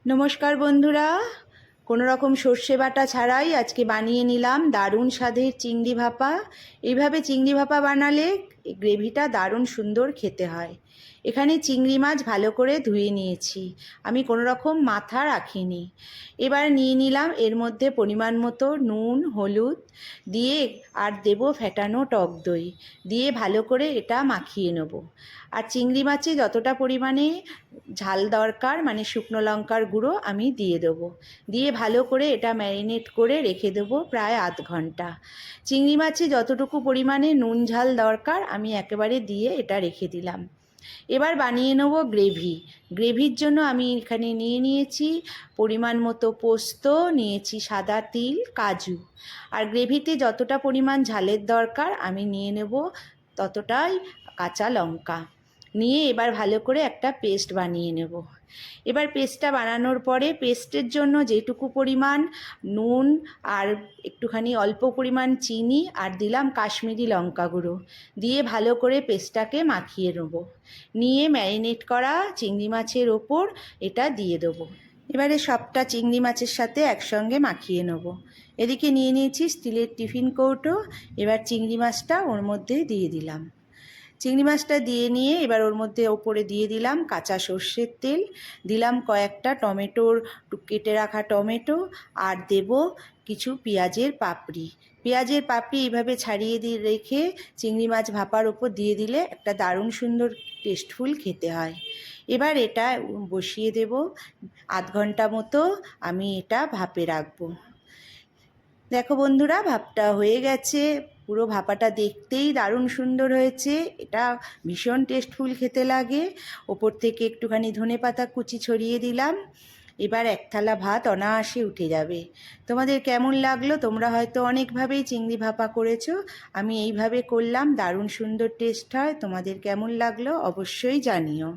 নমস্কার বন্ধুরা, কোনো রকম সর্ষে বাটা ছাড়াই আজকে বানিয়ে নিলাম দারুণ স্বাদের চিংড়ি ভাপা। এইভাবে চিংড়ি ভাপা বানালে গ্রেভিটা দারুণ সুন্দর খেতে হয়। এখানে চিংড়ি মাছ ভালো করে ধুয়ে নিয়েছি, আমি কোনো রকম মাথা রাখিনি। এবার নিয়ে নিলাম এর মধ্যে পরিমাণ মতো নুন, হলুদ দিয়ে আর দেব ফেটানো টক দই দিয়ে ভালো করে এটা মাখিয়ে নেব। আর চিংড়ি মাছে যতটা পরিমাণে ঝাল দরকার মানে শুকনো লঙ্কার গুঁড়ো আমি দিয়ে দেবো, দিয়ে ভালো করে এটা ম্যারিনেট করে রেখে দেবো প্রায় আধ ঘন্টা। চিংড়ি মাছে যতটুকু পরিমাণে নুন ঝাল দরকার আমি একেবারে দিয়ে এটা রেখে দিলাম। এবার বানিয়ে নেব গ্রেভি। গ্রেভির জন্য আমি এখানে নিয়েছি পরিমাণ মতো পোস্ত, নিয়েছি সাদা তিল, কাজু। আর গ্রেভিতে যতটা পরিমাণ ঝালের দরকার আমি নিয়ে নেব ততটাই কাঁচা লঙ্কা নিয়ে এবার ভালো করে একটা পেস্ট বানিয়ে নেব। এবার পেস্টটা বানানোর পরে পেস্টের জন্য যেটুকু পরিমাণ নুন আর একটুখানি অল্প পরিমাণ চিনি আর দিলাম কাশ্মীরি লঙ্কা গুঁড়ো দিয়ে ভালো করে পেস্টটাকে মাখিয়ে নেব। নিয়ে ম্যারিনেট করা চিংড়ি মাছের ওপর এটা দিয়ে দেবো। এবারে সবটা চিংড়ি মাছের সাথে একসঙ্গে মাখিয়ে নেব। এদিকে নিয়েছি স্টিলের টিফিন কৌটো, এবার চিংড়ি মাছটা ওর মধ্যে দিয়ে দিলাম। চিংড়ি মাছটা দিয়ে নিয়ে এবার ওর মধ্যে ওপরে দিয়ে দিলাম কাঁচা সর্ষের তেল, দিলাম কয়েকটা টমেটোর কেটে রাখা টমেটো আর দেব কিছু পেঁয়াজের পাপড়ি। পেঁয়াজের পাপড়ি এইভাবে ছাড়িয়ে দিয়ে রেখে চিংড়ি মাছ ভাপার ওপর দিয়ে দিলে একটা দারুণ সুন্দর টেস্টফুল খেতে হয়। এবার এটা বসিয়ে দেব, আধ ঘন্টা মতো আমি এটা ভাপে রাখবো। দেখো বন্ধুরা, ভাপটা হয়ে গেছে। পুরো ভাপাটা দেখতেই দারুণ সুন্দর হয়েছে, এটা ভীষণ টেস্টফুল খেতে লাগে। ওপর থেকে একটুখানি ধনেপাতা কুচি ছড়িয়ে দিলাম। এবার এক থালা ভাত অনায়াসে উঠে যাবে। তোমাদের কেমন লাগলো? তোমরা হয়তো অনেকভাবেই চিংড়ি ভাপা করেছো, আমি এইভাবে করলাম, দারুণ সুন্দর টেস্ট হয়। তোমাদের কেমন লাগলো অবশ্যই জানিও।